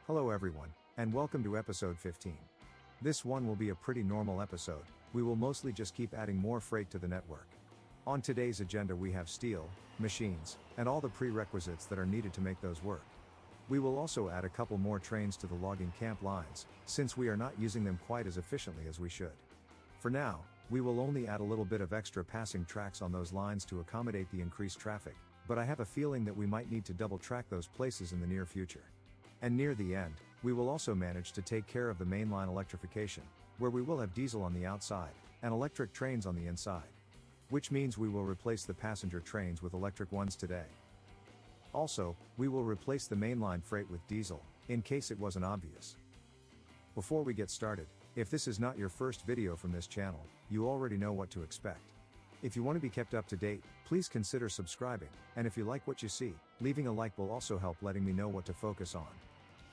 Hello everyone, and welcome to episode 15. This one will be a pretty normal episode. We will mostly just keep adding more freight to the network. On today's agenda we have steel, machines, and all the prerequisites that are needed to make those work. We will also add a couple more trains to the logging camp lines, since we are not using them quite as efficiently as we should. For now, we will only add a little bit of extra passing tracks on those lines to accommodate the increased traffic, but I have a feeling that we might need to double track those places in the near future. And near the end, we will also manage to take care of the mainline electrification, where we will have diesel on the outside, and electric trains on the inside. Which means we will replace the passenger trains with electric ones today. Also, we will replace the mainline freight with diesel, in case it wasn't obvious. Before we get started, if this is not your first video from this channel, you already know what to expect. If you want to be kept up to date, please consider subscribing, and if you like what you see, leaving a like will also help letting me know what to focus on.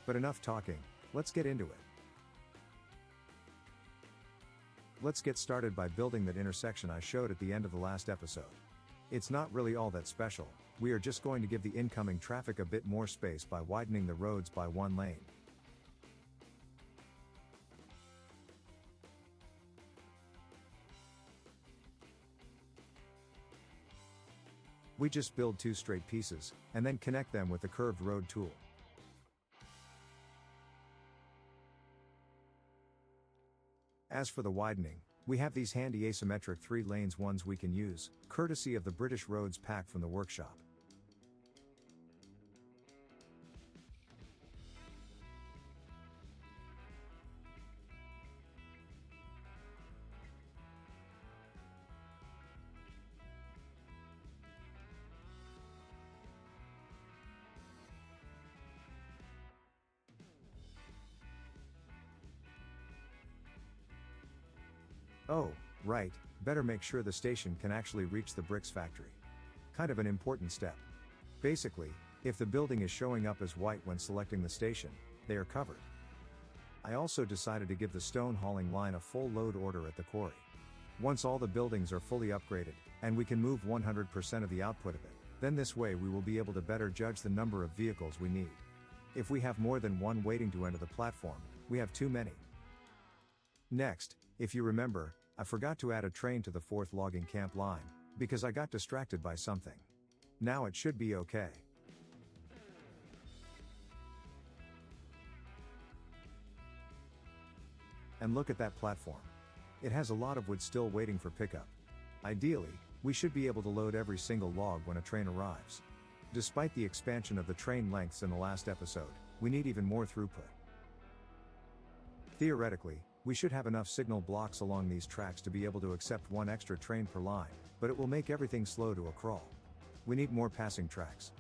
But enough talking, let's get into it. Let's get started by building that intersection I showed at the end of the last episode. It's not really all that special, we are just going to give the incoming traffic a bit more space by widening the roads by one lane. We just build two straight pieces, and then connect them with the curved road tool. As for the widening, we have these handy asymmetric 3-lanes ones we can use, courtesy of the British Roads pack from the workshop. Oh, right, better make sure the station can actually reach the bricks factory. Kind of an important step. Basically, if the building is showing up as white when selecting the station, they are covered. I also decided to give the stone hauling line a full load order at the quarry. Once all the buildings are fully upgraded, and we can move 100% of the output of it, then this way we will be able to better judge the number of vehicles we need. If we have more than one waiting to enter the platform, we have too many. Next, if you remember, I forgot to add a train to the 4th logging camp line, because I got distracted by something. Now it should be okay. And look at that platform. It has a lot of wood still waiting for pickup. Ideally, we should be able to load every single log when a train arrives. Despite the expansion of the train lengths in the last episode, we need even more throughput. Theoretically, we should have enough signal blocks along these tracks to be able to accept one extra train per line, but it will make everything slow to a crawl. We need more passing tracks.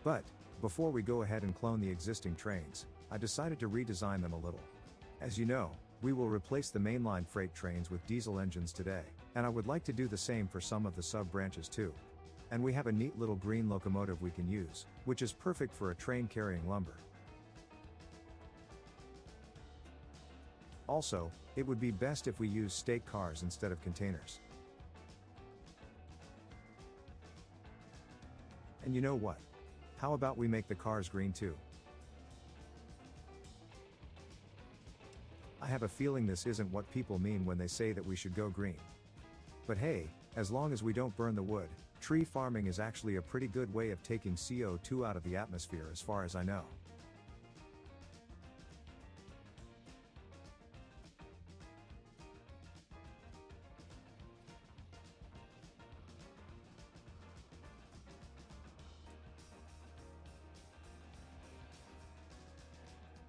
But, before we go ahead and clone the existing trains, I decided to redesign them a little. As you know, we will replace the mainline freight trains with diesel engines today, and I would like to do the same for some of the sub-branches too. And we have a neat little green locomotive we can use, which is perfect for a train carrying lumber. Also, it would be best if we use stake cars instead of containers. And you know what? How about we make the cars green too? I have a feeling this isn't what people mean when they say that we should go green. But hey, as long as we don't burn the wood, tree farming is actually a pretty good way of taking CO2 out of the atmosphere as far as I know.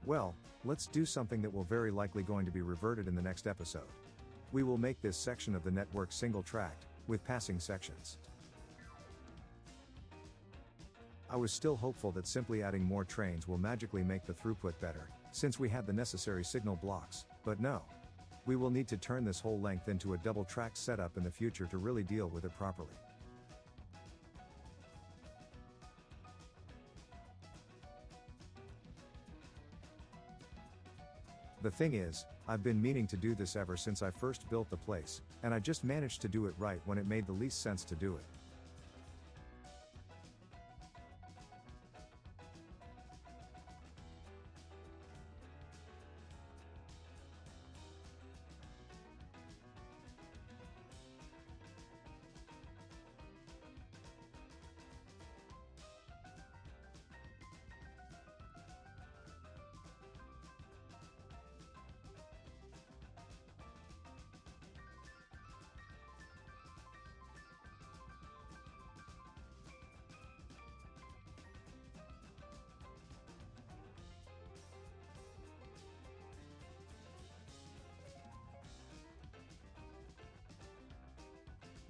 Well, let's do something that will very likely going to be reverted in the next episode. We will make this section of the network single-tracked, with passing sections. I was still hopeful that simply adding more trains will magically make the throughput better, since we had the necessary signal blocks, but no. We will need to turn this whole length into a double-tracked setup in the future to really deal with it properly. The thing is, I've been meaning to do this ever since I first built the place, and I just managed to do it right when it made the least sense to do it.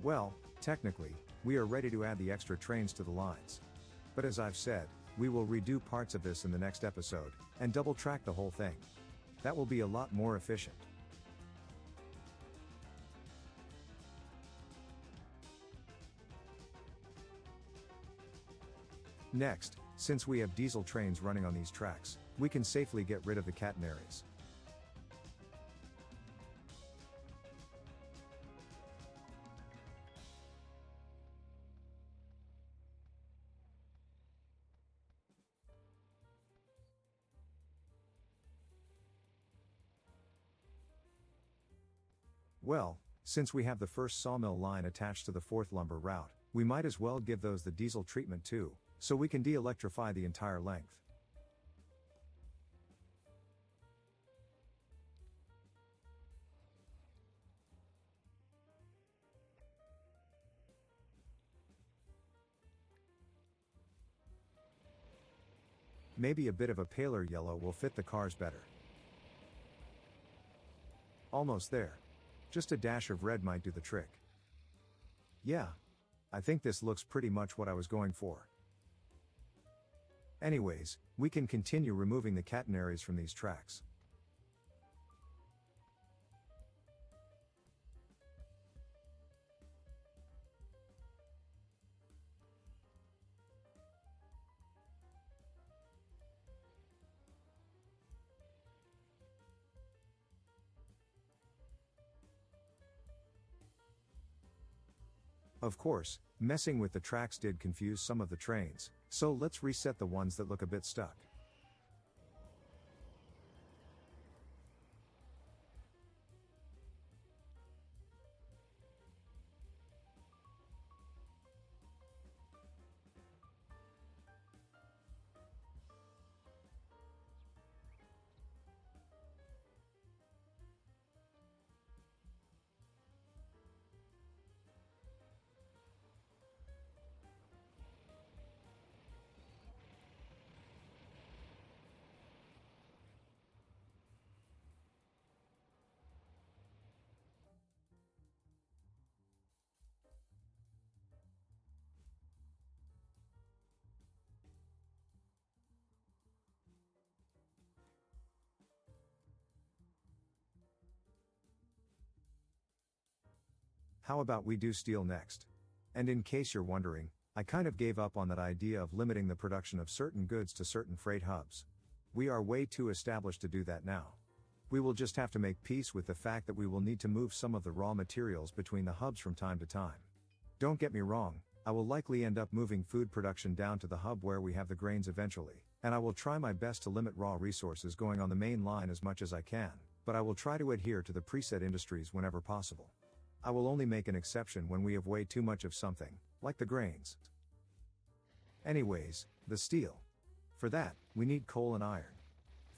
Well, technically, we are ready to add the extra trains to the lines. But as I've said, we will redo parts of this in the next episode, and double track the whole thing. That will be a lot more efficient. Next, since we have diesel trains running on these tracks, we can safely get rid of the catenaries. Well, since we have the first sawmill line attached to the fourth lumber route, we might as well give those the diesel treatment too, so we can de-electrify the entire length. Maybe a bit of a paler yellow will fit the cars better. Almost there. Just a dash of red might do the trick. Yeah. I think this looks pretty much what I was going for. Anyways, we can continue removing the catenaries from these tracks. Of course, messing with the tracks did confuse some of the trains, so let's reset the ones that look a bit stuck. How about we do steel next? And in case you're wondering, I kind of gave up on that idea of limiting the production of certain goods to certain freight hubs. We are way too established to do that now. We will just have to make peace with the fact that we will need to move some of the raw materials between the hubs from time to time. Don't get me wrong, I will likely end up moving food production down to the hub where we have the grains eventually, and I will try my best to limit raw resources going on the main line as much as I can, but I will try to adhere to the preset industries whenever possible. I will only make an exception when we have way too much of something, like the grains. Anyways, the steel. For that, we need coal and iron.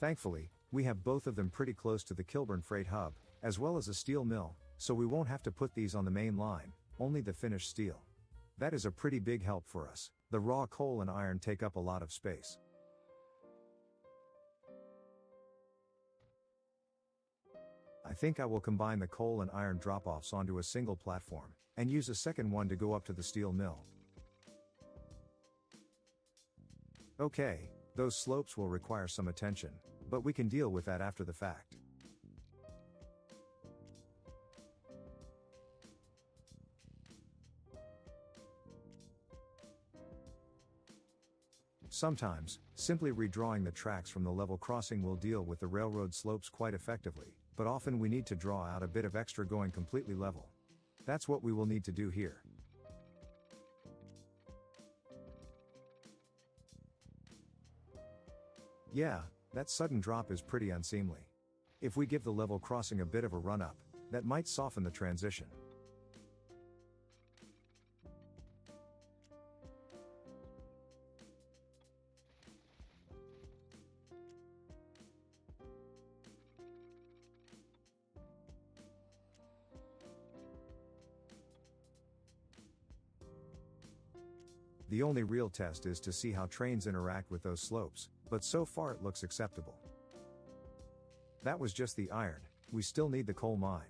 Thankfully, we have both of them pretty close to the Kilburn freight hub, as well as a steel mill, so we won't have to put these on the main line, only the finished steel. That is a pretty big help for us. The raw coal and iron take up a lot of space. I think I will combine the coal and iron drop-offs onto a single platform, and use a second one to go up to the steel mill. Okay, those slopes will require some attention, but we can deal with that after the fact. Sometimes, simply redrawing the tracks from the level crossing will deal with the railroad slopes quite effectively, but often we need to draw out a bit of extra going completely level. That's what we will need to do here. Yeah, that sudden drop is pretty unseemly. If we give the level crossing a bit of a run-up, that might soften the transition. The only real test is to see how trains interact with those slopes, but so far it looks acceptable. That was just the iron, we still need the coal mine.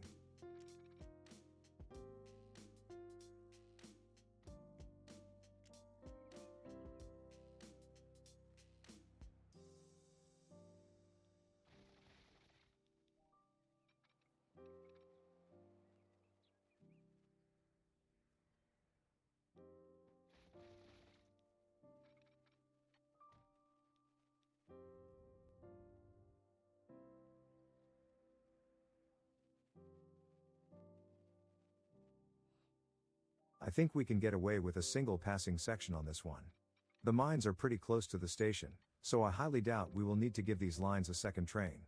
I think we can get away with a single passing section on this one. The mines are pretty close to the station, so I highly doubt we will need to give these lines a second train.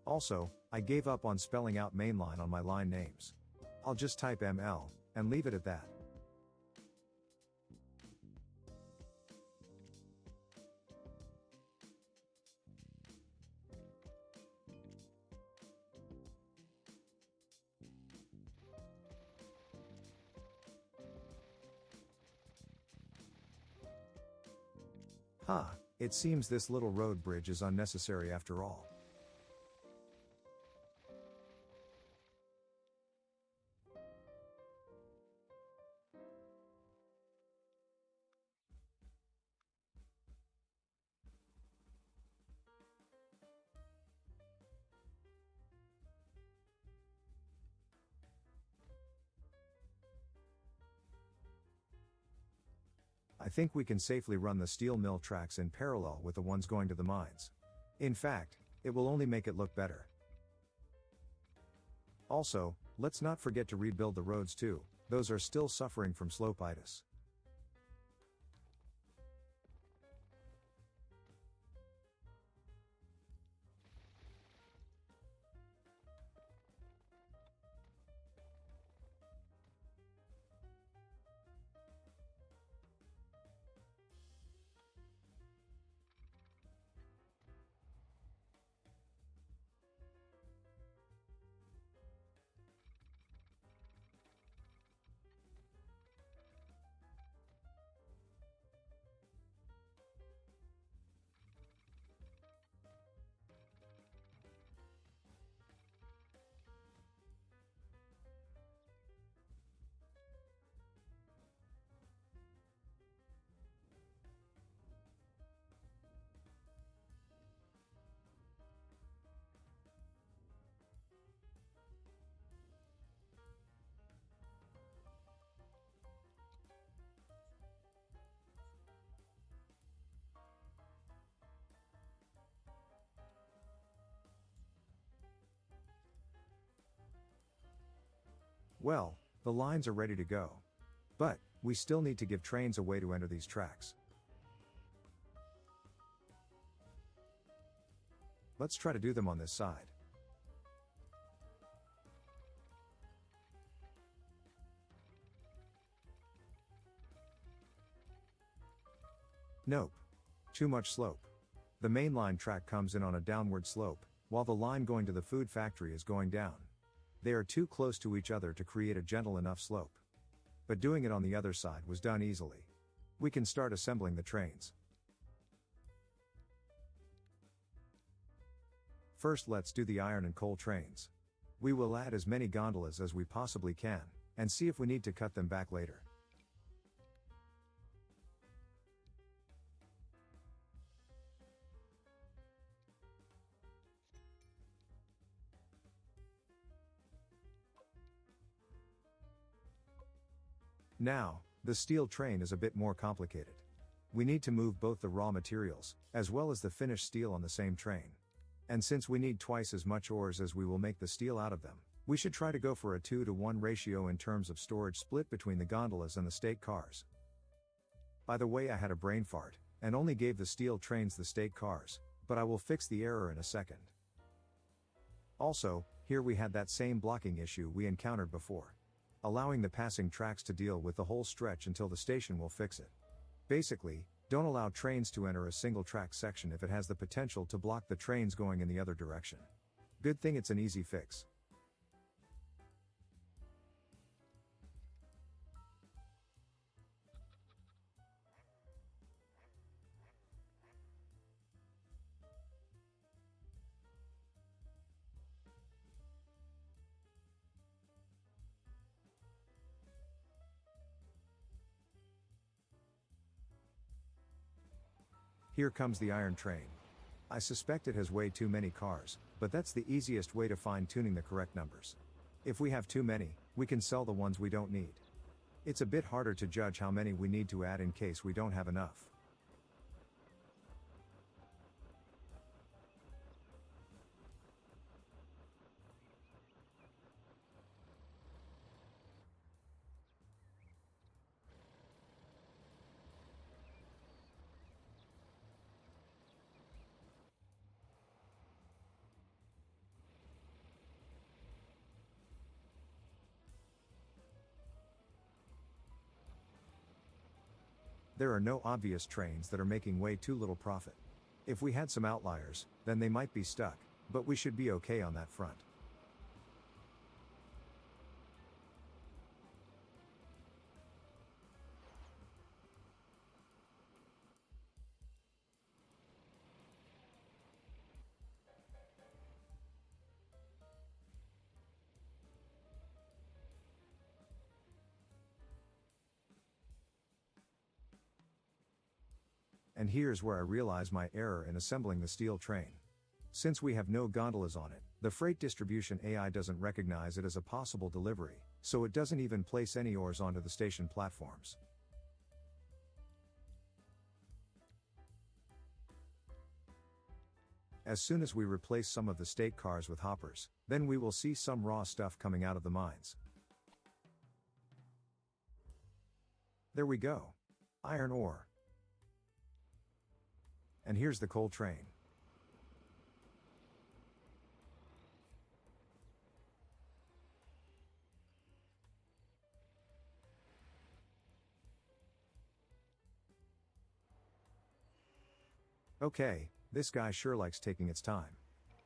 Also, I gave up on spelling out Mainline on my line names. I'll just type ML, and leave it at that. It seems this little road bridge is unnecessary after all. I think we can safely run the steel mill tracks in parallel with the ones going to the mines. In fact, it will only make it look better. Also, let's not forget to rebuild the roads too, those are still suffering from slope-itis. Well, the lines are ready to go. But, we still need to give trains a way to enter these tracks. Let's try to do them on this side. Nope. Too much slope. The mainline track comes in on a downward slope, while the line going to the food factory is going down. They are too close to each other to create a gentle enough slope. But doing it on the other side was done easily. We can start assembling the trains. First, let's do the iron and coal trains. We will add as many gondolas as we possibly can, and see if we need to cut them back later. Now, the steel train is a bit more complicated. We need to move both the raw materials, as well as the finished steel on the same train. And since we need twice as much ores as we will make the steel out of them, we should try to go for a 2-to-1 ratio in terms of storage split between the gondolas and the state cars. By the way, I had a brain fart, and only gave the steel trains the state cars, but I will fix the error in a second. Also, here we had that same blocking issue we encountered before. Allowing the passing tracks to deal with the whole stretch until the station will fix it. Basically, don't allow trains to enter a single track section if it has the potential to block the trains going in the other direction. Good thing it's an easy fix. Here comes the iron train. I suspect it has way too many cars, but that's the easiest way to fine-tuning the correct numbers. If we have too many, we can sell the ones we don't need. It's a bit harder to judge how many we need to add in case we don't have enough. There are no obvious trains that are making way too little profit. If we had some outliers, then they might be stuck, but we should be okay on that front. And here's where I realize my error in assembling the steel train. Since we have no gondolas on it, the freight distribution AI doesn't recognize it as a possible delivery, so it doesn't even place any ores onto the station platforms. As soon as we replace some of the state cars with hoppers, then we will see some raw stuff coming out of the mines. There we go. Iron ore. And here's the coal train. Okay, this guy sure likes taking its time.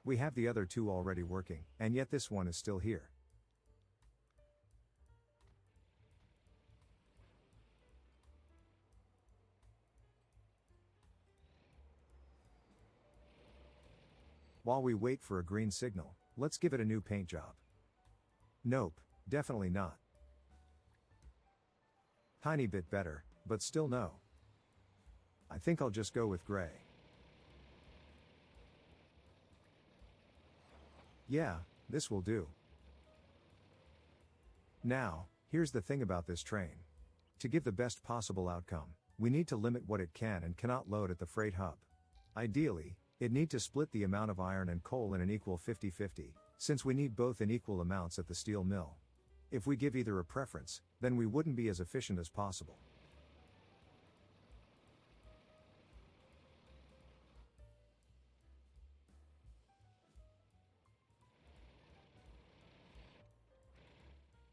We have the other two already working, and yet this one is still here. While we wait for a green signal, let's give it a new paint job. Nope, definitely not. Tiny bit better, but still no. I think I'll just go with gray. Yeah, this will do. Now, here's the thing about this train. To give the best possible outcome, we need to limit what it can and cannot load at the freight hub. Ideally, it need to split the amount of iron and coal in an equal 50-50, since we need both in equal amounts at the steel mill. If we give either a preference, then we wouldn't be as efficient as possible.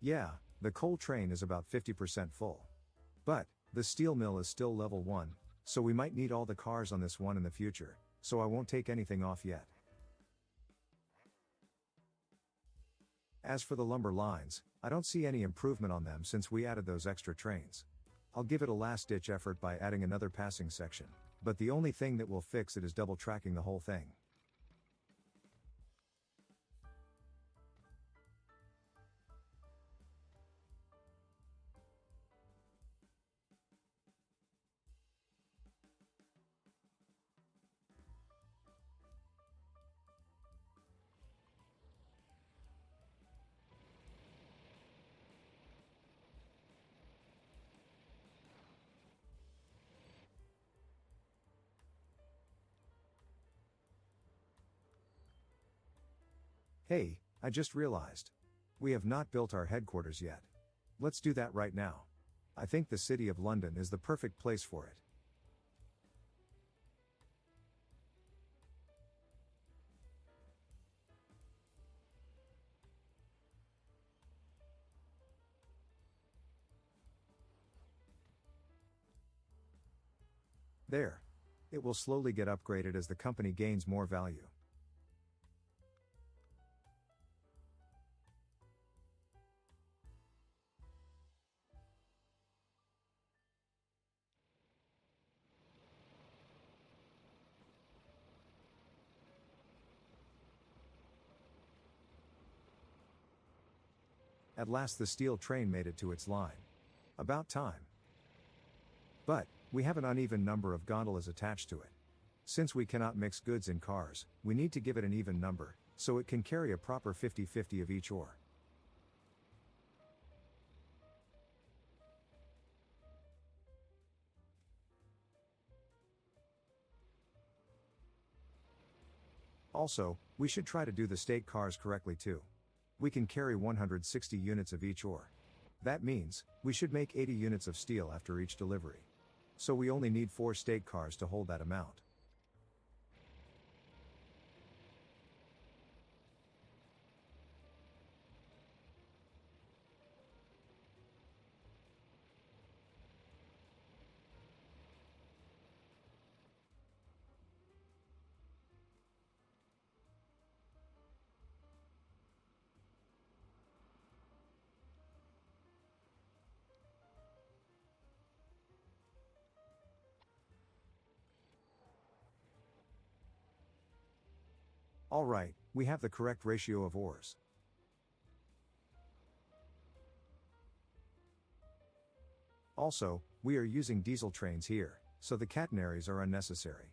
Yeah, the coal train is about 50% full. But, the steel mill is still level 1, so we might need all the cars on this one in the future, so I won't take anything off yet. As for the lumber lines, I don't see any improvement on them since we added those extra trains. I'll give it a last-ditch effort by adding another passing section, but the only thing that will fix it is double tracking the whole thing. Hey, I just realized. We have not built our headquarters yet. Let's do that right now. I think the City of London is the perfect place for it. There. It will slowly get upgraded as the company gains more value. At last the steel train made it to its line. About time. But, we have an uneven number of gondolas attached to it. Since we cannot mix goods in cars, we need to give it an even number, so it can carry a proper 50-50 of each ore. Also, we should try to do the stake cars correctly too. We can carry 160 units of each ore. That means, we should make 80 units of steel after each delivery. So we only need 4 stake cars to hold that amount. Alright, we have the correct ratio of ores. Also, we are using diesel trains here, so the catenaries are unnecessary.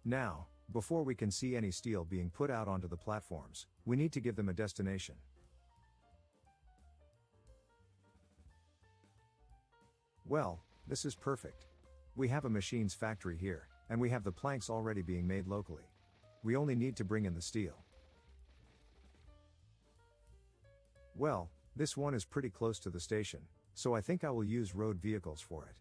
Now, before we can see any steel being put out onto the platforms, we need to give them a destination. Well, this is perfect. We have a machines factory here, and we have the planks already being made locally. We only need to bring in the steel. Well, this one is pretty close to the station, so I think I will use road vehicles for it.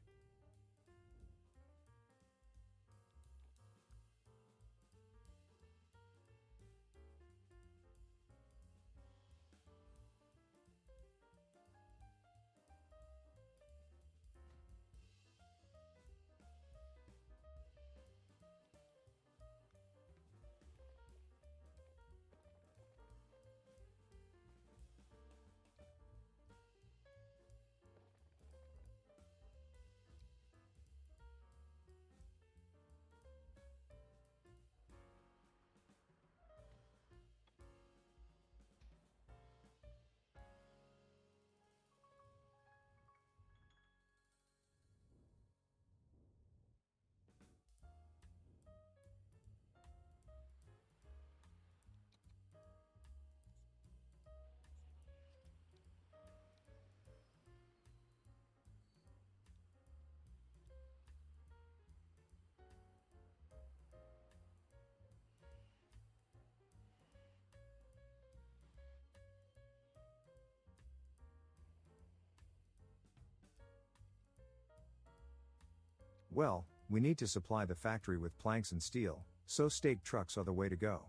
Well, we need to supply the factory with planks and steel, so stake trucks are the way to go.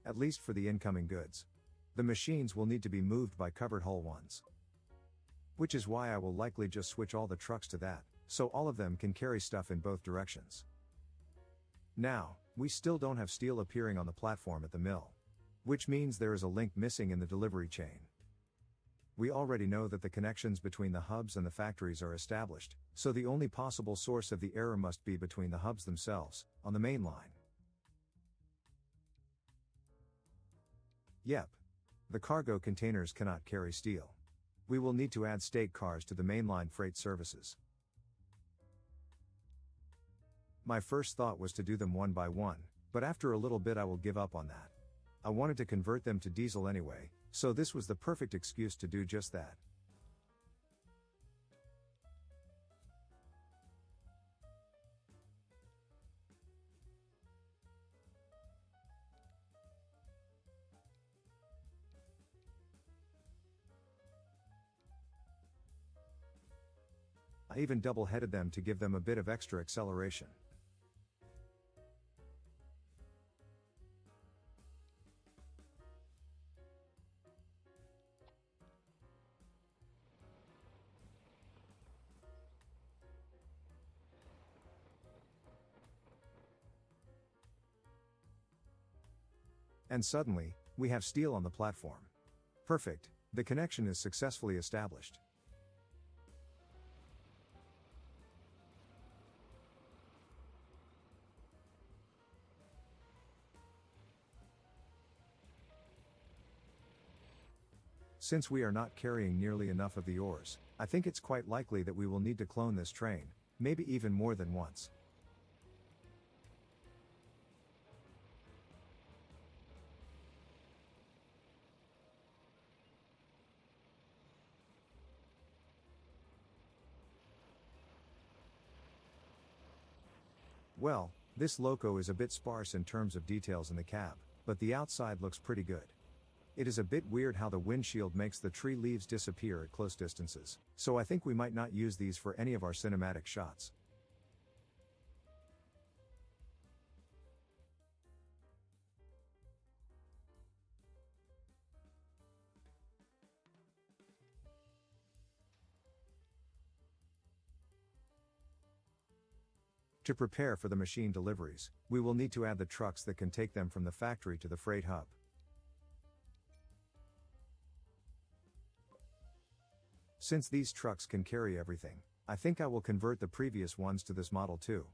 At least for the incoming goods. The machines will need to be moved by covered hull ones. Which is why I will likely just switch all the trucks to that, so all of them can carry stuff in both directions. Now, we still don't have steel appearing on the platform at the mill. Which means there is a link missing in the delivery chain. We already know that the connections between the hubs and the factories are established, so the only possible source of the error must be between the hubs themselves, on the main line. Yep. The cargo containers cannot carry steel. We will need to add stake cars to the mainline freight services. My first thought was to do them one by one, but after a little bit I will give up on that. I wanted to convert them to diesel anyway, so this was the perfect excuse to do just that. I even double-headed them to give them a bit of extra acceleration. And suddenly, we have steel on the platform. Perfect, the connection is successfully established. Since we are not carrying nearly enough of the ores, I think it's quite likely that we will need to clone this train, Maybe even more than once. Well, this loco is a bit sparse in terms of details in the cab, but the outside looks pretty good. It is a bit weird how the windshield makes the tree leaves disappear at close distances, so I think we might not use these for any of our cinematic shots. To prepare for the machine deliveries, we will need to add the trucks that can take them from the factory to the freight hub. Since these trucks can carry everything, I think I will convert the previous ones to this model too.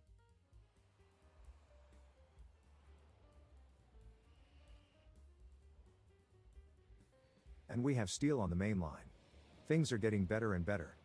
And we have steel on the main line. Things are getting better and better.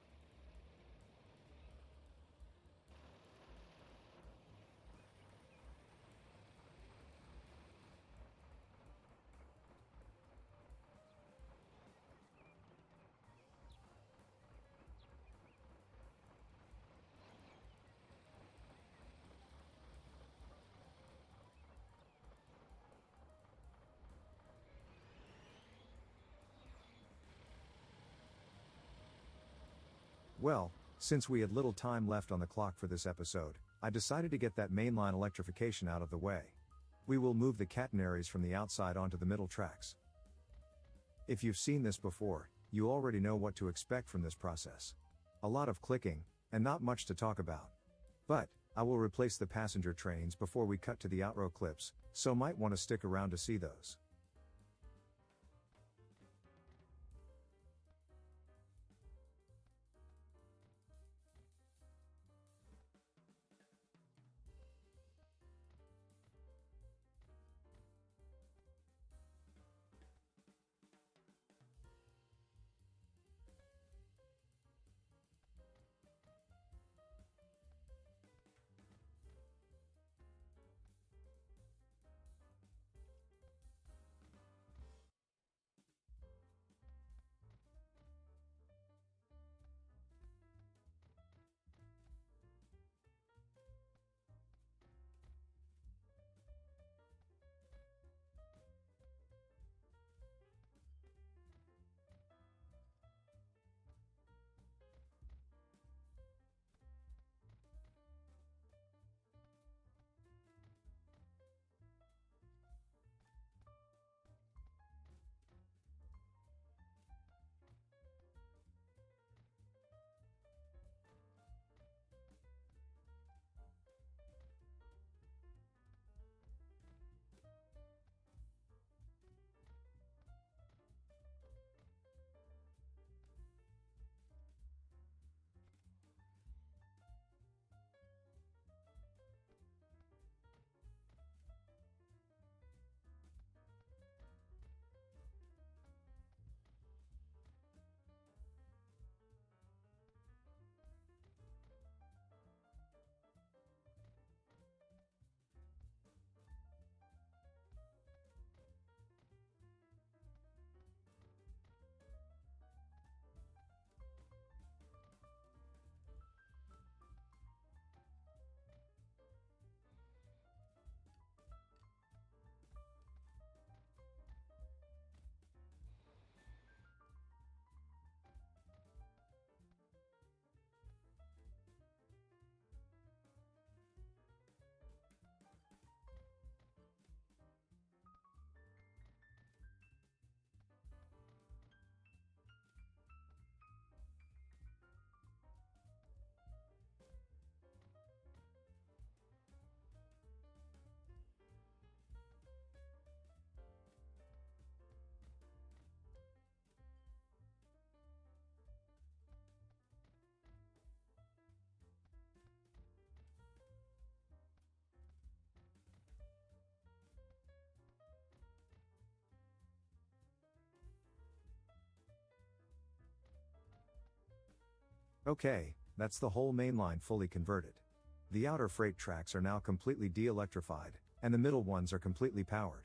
Well, since we had little time left on the clock for this episode, I decided to get that mainline electrification out of the way. We will move the catenaries from the outside onto the middle tracks. If you've seen this before, you already know what to expect from this process. A lot of clicking, and not much to talk about. But, I will replace the passenger trains before we cut to the outrow clips, so might want to stick around to see those. Okay, that's the whole main line fully converted. The outer freight tracks are now completely de-electrified, and the middle ones are completely powered.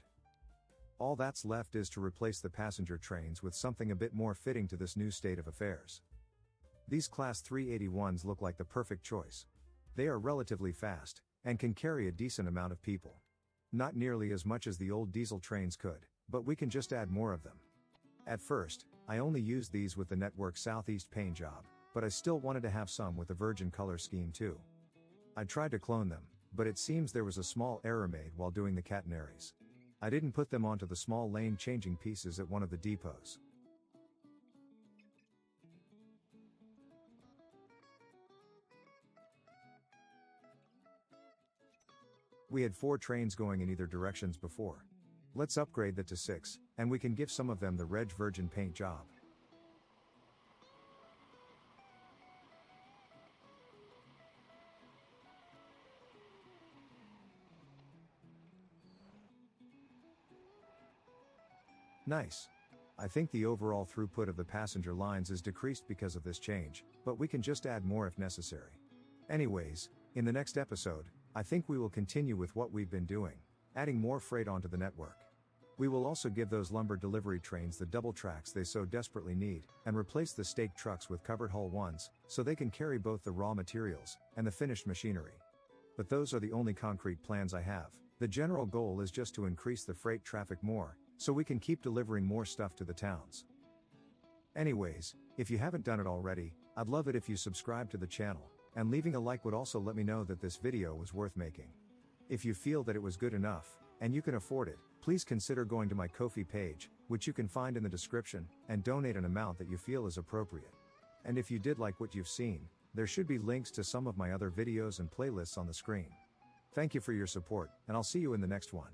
All that's left is to replace the passenger trains with something a bit more fitting to this new state of affairs. These Class 381s look like the perfect choice. They are relatively fast, and can carry a decent amount of people. Not nearly as much as the old diesel trains could, but we can just add more of them. At first, I only used these with the Network Southeast paint job, but I still wanted to have some with the Virgin color scheme too. I tried to clone them, but it seems there was a small error made while doing the catenaries. I didn't put them onto the small lane changing pieces at one of the depots. We had 4 trains going in either directions before. Let's upgrade that to 6, and we can give some of them the Reg Virgin paint job. Nice. I think the overall throughput of the passenger lines is decreased because of this change, but we can just add more if necessary. Anyways, in the next episode, I think we will continue with what we've been doing, adding more freight onto the network. We will also give those lumber delivery trains the double tracks they so desperately need, and replace the stake trucks with covered hull ones, so they can carry both the raw materials and the finished machinery. But those are the only concrete plans I have. The general goal is just to increase the freight traffic more, so we can keep delivering more stuff to the towns. Anyways, if you haven't done it already, I'd love it if you subscribe to the channel, and leaving a like would also let me know that this video was worth making. If you feel that it was good enough, and you can afford it, please consider going to my Ko-fi page, which you can find in the description, and donate an amount that you feel is appropriate. And if you did like what you've seen, there should be links to some of my other videos and playlists on the screen. Thank you for your support, and I'll see you in the next one.